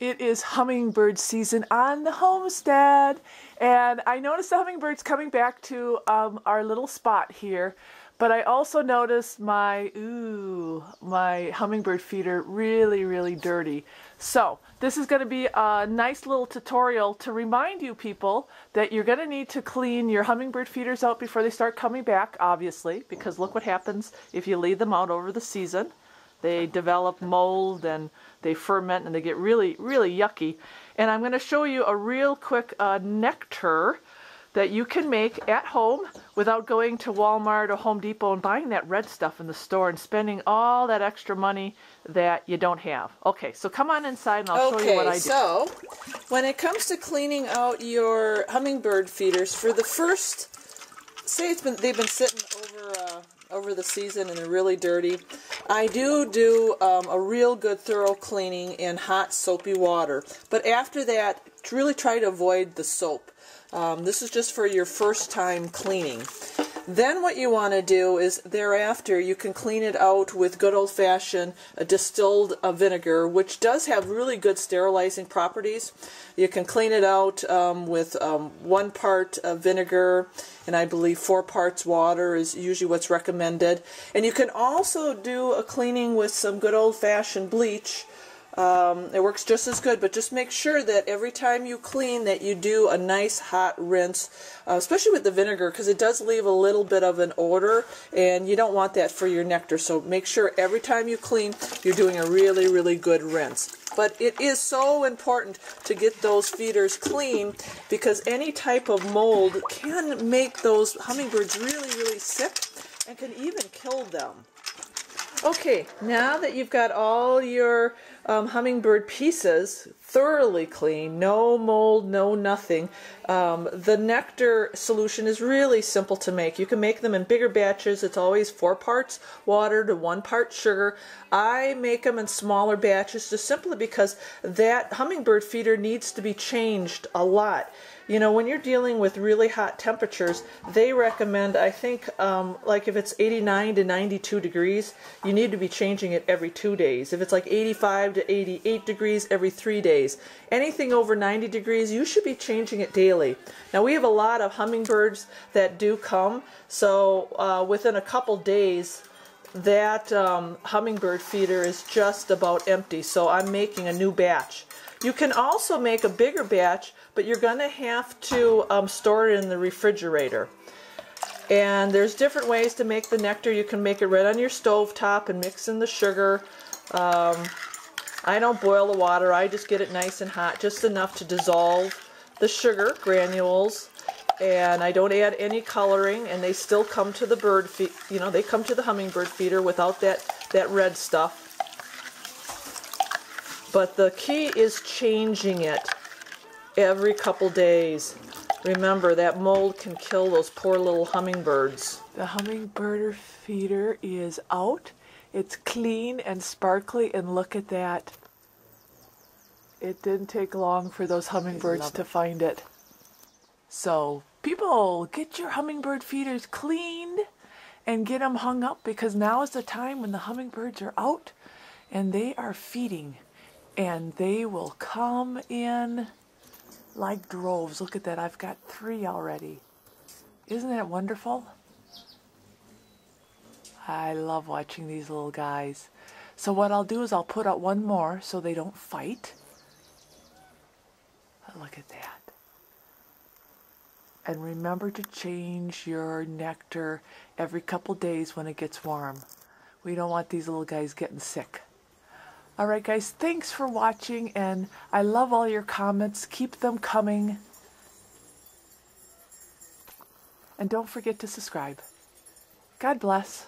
It is hummingbird season on the homestead, and I noticed the hummingbirds coming back to our little spot here, but I also noticed my hummingbird feeder really dirty. So this is going to be a nice little tutorial to remind you people that you're going to need to clean your hummingbird feeders out before they start coming back, obviously, because look what happens if you leave them out over the season. They develop mold and they ferment and they get really yucky. And I'm going to show you a real quick nectar that you can make at home without going to Walmart or Home Depot and buying that red stuff in the store and spending all that extra money that you don't have. Okay, so come on inside and I'll show you what I do. So when it comes to cleaning out your hummingbird feeders, for the first, say they've been sitting over the season and they're really dirty, I do a real good thorough cleaning in hot soapy water. But after that, really try to avoid the soap. This is just for your first time cleaning. Then what you want to do is thereafter you can clean it out with good old-fashioned distilled vinegar, which does have really good sterilizing properties. You can clean it out with 1 part vinegar and I believe 4 parts water is usually what's recommended. And you can also do a cleaning with some good old-fashioned bleach. It works just as good, but just make sure that every time you clean that you do a nice hot rinse, especially with the vinegar, because it does leave a little bit of an odor and you don't want that for your nectar. So make sure every time you clean you're doing a really good rinse. But it is so important to get those feeders clean because any type of mold can make those hummingbirds really sick and can even kill them. Okay, now that you've got all your hummingbird pieces thoroughly clean, no mold, no nothing, the nectar solution is really simple to make. You can make them in bigger batches. It's always 4 parts water to 1 part sugar. I make them in smaller batches just simply because that hummingbird feeder needs to be changed a lot. You know, when you're dealing with really hot temperatures, they recommend, I think, like if it's 89 to 92 degrees, you need to be changing it every 2 days. If it's like 85 to 88 degrees, every 3 days. Anything over 90 degrees, you should be changing it daily. Now, we have a lot of hummingbirds that do come, so within a couple days, that hummingbird feeder is just about empty, so I'm making a new batch. You can also make a bigger batch, but you're going to have to store it in the refrigerator. And there's different ways to make the nectar. You can make it right on your stove top and mix in the sugar. I don't boil the water. I just get it nice and hot, just enough to dissolve the sugar granules. And I don't add any coloring, and they still come to the bird they come to the hummingbird feeder without that red stuff. But the key is changing it every couple days. Remember, that mold can kill those poor little hummingbirds. The hummingbird feeder is out. It's clean and sparkly, and look at that. It didn't take long for those hummingbirds to find it. So, people, get your hummingbird feeders cleaned and get them hung up, because now is the time when the hummingbirds are out and they are feeding. And they will come in like droves. Look at that. I've got 3 already. Isn't that wonderful? I love watching these little guys. So what I'll do is I'll put out 1 more so they don't fight. Look at that. And remember to change your nectar every couple days when it gets warm. We don't want these little guys getting sick. Alright guys, thanks for watching, and I love all your comments. Keep them coming. And don't forget to subscribe. God bless.